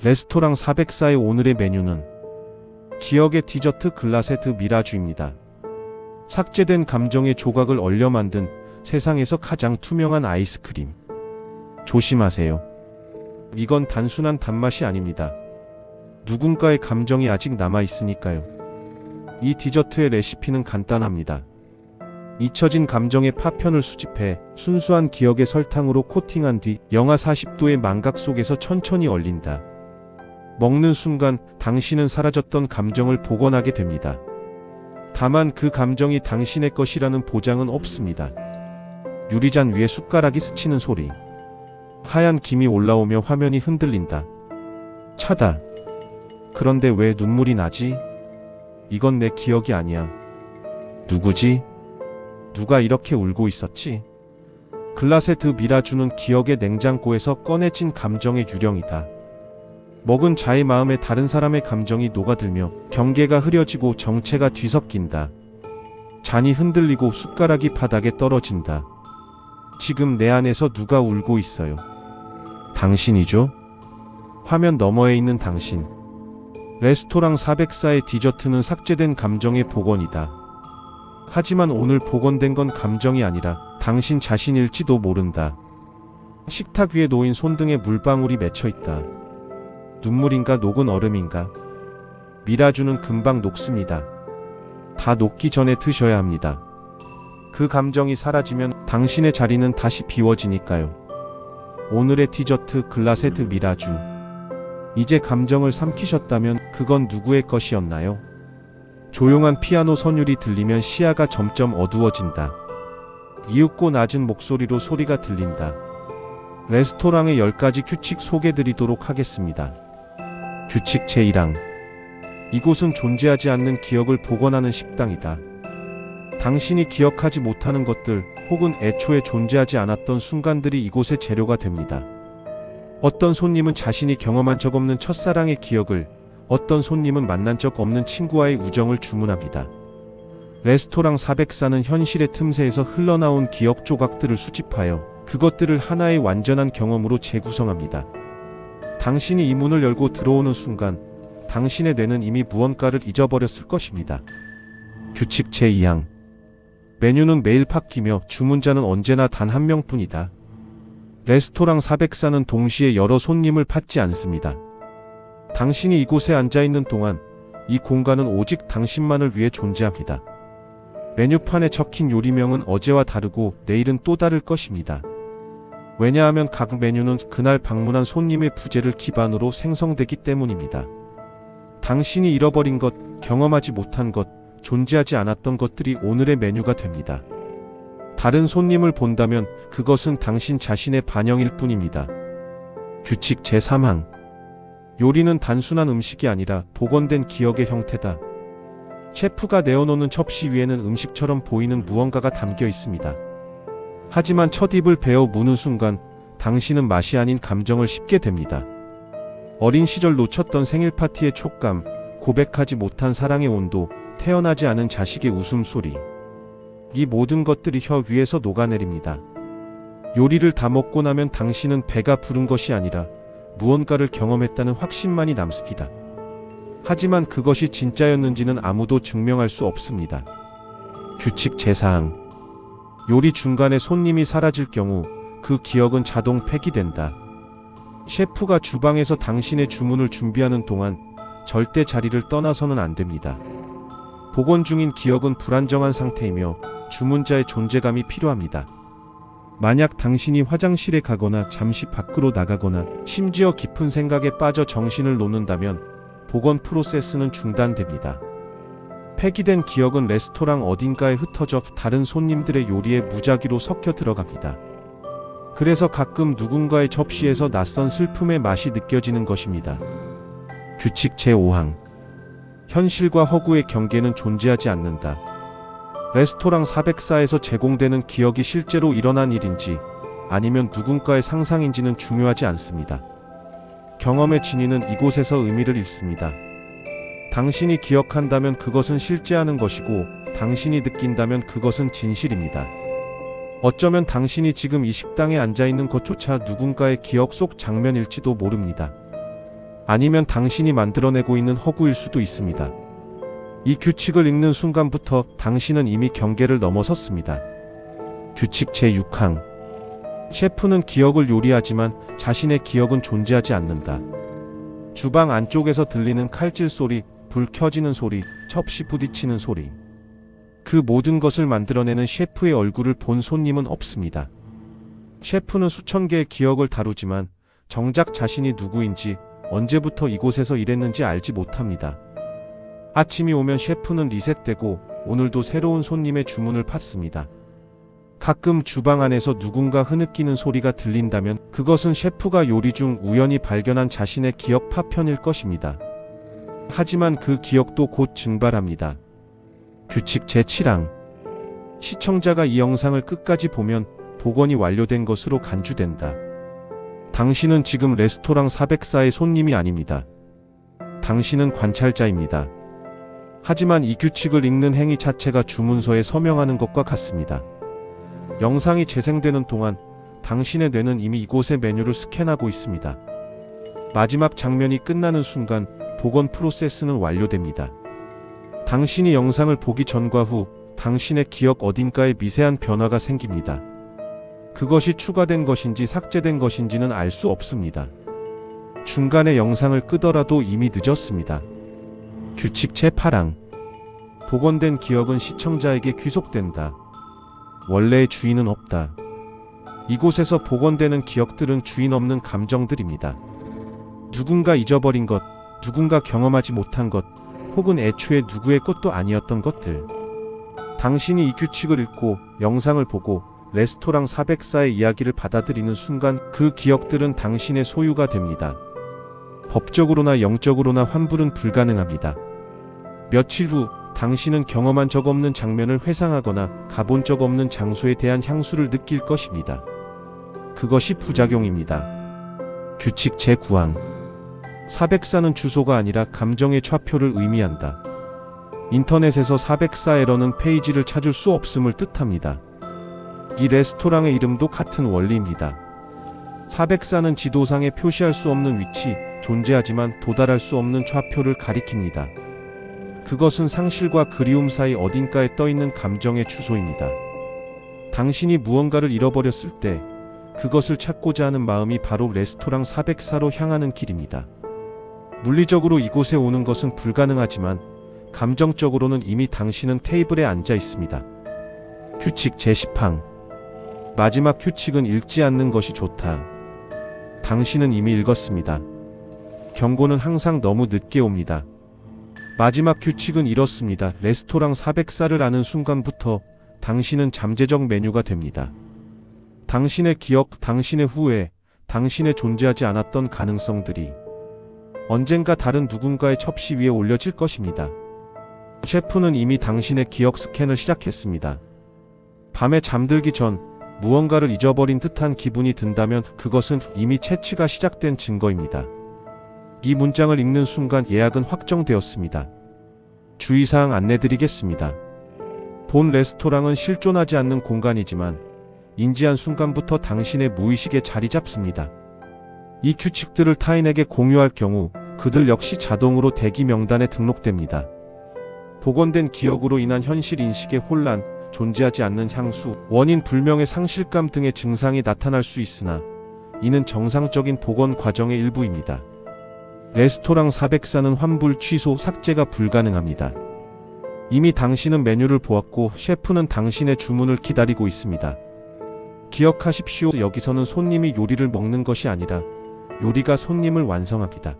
레스토랑 404의 오늘의 메뉴는 기억의 디저트 글라세트 미라주입니다. 삭제된 감정의 조각을 얼려 만든 세상에서 가장 투명한 아이스크림. 조심하세요. 이건 단순한 단맛이 아닙니다. 누군가의 감정이 아직 남아있으니까요. 이 디저트의 레시피는 간단합니다. 잊혀진 감정의 파편을 수집해 순수한 기억의 설탕으로 코팅한 뒤 영하 40도의 망각 속에서 천천히 얼린다. 먹는 순간 당신은 사라졌던 감정을 복원하게 됩니다. 다만 그 감정이 당신의 것이라는 보장은 없습니다. 유리잔 위에 숟가락이 스치는 소리. 하얀 김이 올라오며 화면이 흔들린다. 차다. 그런데 왜 눈물이 나지? 이건 내 기억이 아니야. 누구지? 누가 이렇게 울고 있었지? 글라세트 미라주는 기억의 냉장고에서 꺼내진 감정의 유령이다. 먹은 자의 마음에 다른 사람의 감정이 녹아들며 경계가 흐려지고 정체가 뒤섞인다. 잔이 흔들리고 숟가락이 바닥에 떨어진다. 지금 내 안에서 누가 울고 있어요? 당신이죠? 화면 너머에 있는 당신. 레스토랑 404의 디저트는 삭제된 감정의 복원이다. 하지만 오늘 복원된 건 감정이 아니라 당신 자신일지도 모른다. 식탁 위에 놓인 손등에 물방울이 맺혀있다. 눈물인가 녹은 얼음인가? 미라주는 금방 녹습니다. 다 녹기 전에 드셔야 합니다. 그 감정이 사라지면 당신의 자리는 다시 비워지니까요. 오늘의 디저트 글라세트 미라주. 이제 감정을 삼키셨다면 그건 누구의 것이었나요? 조용한 피아노 선율이 들리면 시야가 점점 어두워진다. 이윽고 낮은 목소리로 소리가 들린다. 레스토랑의 10가지 규칙 소개드리도록 하겠습니다. 규칙 제1항. 이곳은 존재하지 않는 기억을 복원하는 식당이다. 당신이 기억하지 못하는 것들 혹은 애초에 존재하지 않았던 순간들이 이곳의 재료가 됩니다. 어떤 손님은 자신이 경험한 적 없는 첫사랑의 기억을, 어떤 손님은 만난 적 없는 친구와의 우정을 주문합니다. 레스토랑 404는 현실의 틈새에서 흘러나온 기억 조각들을 수집하여 그것들을 하나의 완전한 경험으로 재구성합니다. 당신이 이 문을 열고 들어오는 순간 당신의 뇌는 이미 무언가를 잊어버렸을 것입니다. 규칙 제2항. 메뉴는 매일 바뀌며 주문자는 언제나 단 한 명뿐이다. 레스토랑 404는 동시에 여러 손님을 받지 않습니다. 당신이 이곳에 앉아있는 동안 이 공간은 오직 당신만을 위해 존재합니다. 메뉴판에 적힌 요리명은 어제와 다르고 내일은 또 다를 것입니다. 왜냐하면 각 메뉴는 그날 방문한 손님의 부재를 기반으로 생성되기 때문입니다. 당신이 잃어버린 것, 경험하지 못한 것, 존재하지 않았던 것들이 오늘의 메뉴가 됩니다. 다른 손님을 본다면 그것은 당신 자신의 반영일 뿐입니다. 규칙 제3항. 요리는 단순한 음식이 아니라 복원된 기억의 형태다. 셰프가 내어놓는 접시 위에는 음식처럼 보이는 무언가가 담겨 있습니다. 하지만 첫 입을 베어 무는 순간 당신은 맛이 아닌 감정을 씹게 됩니다. 어린 시절 놓쳤던 생일 파티의 촉감, 고백하지 못한 사랑의 온도, 태어나지 않은 자식의 웃음소리. 이 모든 것들이 혀 위에서 녹아내립니다. 요리를 다 먹고 나면 당신은 배가 부른 것이 아니라 무언가를 경험했다는 확신만이 남습니다. 하지만 그것이 진짜였는지는 아무도 증명할 수 없습니다. 규칙 제4항. 요리 중간에 손님이 사라질 경우 그 기억은 자동 폐기된다. 셰프가 주방에서 당신의 주문을 준비하는 동안 절대 자리를 떠나서는 안 됩니다. 복원 중인 기억은 불안정한 상태이며 주문자의 존재감이 필요합니다. 만약 당신이 화장실에 가거나 잠시 밖으로 나가거나 심지어 깊은 생각에 빠져 정신을 놓는다면 복원 프로세스는 중단됩니다. 폐기된 기억은 레스토랑 어딘가에 흩어져 다른 손님들의 요리에 무작위로 섞여 들어갑니다. 그래서 가끔 누군가의 접시에서 낯선 슬픔의 맛이 느껴지는 것입니다. 규칙 제5항. 현실과 허구의 경계는 존재하지 않는다. 레스토랑 404에서 제공되는 기억이 실제로 일어난 일인지 아니면 누군가의 상상인지는 중요하지 않습니다. 경험의 진위는 이곳에서 의미를 잃습니다. 당신이 기억한다면 그것은 실제하는 것이고 당신이 느낀다면 그것은 진실입니다. 어쩌면 당신이 지금 이 식당에 앉아있는 것조차 누군가의 기억 속 장면일지도 모릅니다. 아니면 당신이 만들어내고 있는 허구일 수도 있습니다. 이 규칙을 읽는 순간부터 당신은 이미 경계를 넘어섰습니다. 규칙 제6항. 셰프는 기억을 요리하지만 자신의 기억은 존재하지 않는다. 주방 안쪽에서 들리는 칼질 소리, 불 켜지는 소리, 접시 부딪히는 소리. 그 모든 것을 만들어내는 셰프의 얼굴을 본 손님은 없습니다. 셰프는 수천 개의 기억을 다루지만 정작 자신이 누구인지, 언제부터 이곳에서 일했는지 알지 못합니다. 아침이 오면 셰프는 리셋되고 오늘도 새로운 손님의 주문을 받습니다. 가끔 주방 안에서 누군가 흐느끼는 소리가 들린다면 그것은 셰프가 요리 중 우연히 발견한 자신의 기억 파편일 것입니다. 하지만 그 기억도 곧 증발합니다. 규칙 제7항. 시청자가 이 영상을 끝까지 보면 복원이 완료된 것으로 간주된다. 당신은 지금 레스토랑 404의 손님이 아닙니다. 당신은 관찰자입니다. 하지만 이 규칙을 읽는 행위 자체가 주문서에 서명하는 것과 같습니다. 영상이 재생되는 동안 당신의 뇌는 이미 이곳의 메뉴를 스캔하고 있습니다. 마지막 장면이 끝나는 순간 복원 프로세스는 완료됩니다. 당신이 영상을 보기 전과 후 당신의 기억 어딘가에 미세한 변화가 생깁니다. 그것이 추가된 것인지 삭제된 것인지는 알 수 없습니다. 중간에 영상을 끄더라도 이미 늦었습니다. 규칙 제8항. 복원된 기억은 시청자에게 귀속된다. 원래의 주인은 없다. 이곳에서 복원되는 기억들은 주인 없는 감정들입니다. 누군가 잊어버린 것, 누군가 경험하지 못한 것, 혹은 애초에 누구의 것도 아니었던 것들. 당신이 이 규칙을 읽고 영상을 보고 레스토랑 404의 이야기를 받아들이는 순간 그 기억들은 당신의 소유가 됩니다. 법적으로나 영적으로나 환불은 불가능합니다. 며칠 후 당신은 경험한 적 없는 장면을 회상하거나 가본 적 없는 장소에 대한 향수를 느낄 것입니다. 그것이 부작용입니다. 규칙 제9항. 404는 주소가 아니라 감정의 좌표를 의미한다. 인터넷에서 404 에러는 페이지를 찾을 수 없음을 뜻합니다. 이 레스토랑의 이름도 같은 원리입니다. 404는 지도상에 표시할 수 없는 위치, 존재하지만 도달할 수 없는 좌표를 가리킵니다. 그것은 상실과 그리움 사이 어딘가에 떠있는 감정의 주소입니다. 당신이 무언가를 잃어버렸을 때 그것을 찾고자 하는 마음이 바로 레스토랑 404로 향하는 길입니다. 물리적으로 이곳에 오는 것은 불가능하지만 감정적으로는 이미 당신은 테이블에 앉아 있습니다. 규칙 제10항. 마지막 규칙은 읽지 않는 것이 좋다. 당신은 이미 읽었습니다. 경고는 항상 너무 늦게 옵니다. 마지막 규칙은 이렇습니다. 레스토랑 404를 아는 순간부터 당신은 잠재적 메뉴가 됩니다. 당신의 기억, 당신의 후회, 당신의 존재하지 않았던 가능성들이 언젠가 다른 누군가의 접시 위에 올려질 것입니다. 셰프는 이미 당신의 기억 스캔을 시작했습니다. 밤에 잠들기 전 무언가를 잊어버린 듯한 기분이 든다면 그것은 이미 채취가 시작된 증거입니다. 이 문장을 읽는 순간 예약은 확정되었습니다. 주의사항 안내드리겠습니다. 본 레스토랑은 실존하지 않는 공간이지만 인지한 순간부터 당신의 무의식에 자리 잡습니다. 이 규칙들을 타인에게 공유할 경우 그들 역시 자동으로 대기 명단에 등록됩니다. 복원된 기억으로 인한 현실 인식의 혼란, 존재하지 않는 향수, 원인 불명의 상실감 등의 증상이 나타날 수 있으나 이는 정상적인 복원 과정의 일부입니다. 레스토랑 404는 환불, 취소, 삭제가 불가능합니다. 이미 당신은 메뉴를 보았고 셰프는 당신의 주문을 기다리고 있습니다. 기억하십시오. 여기서는 손님이 요리를 먹는 것이 아니라 요리가 손님을 완성합니다.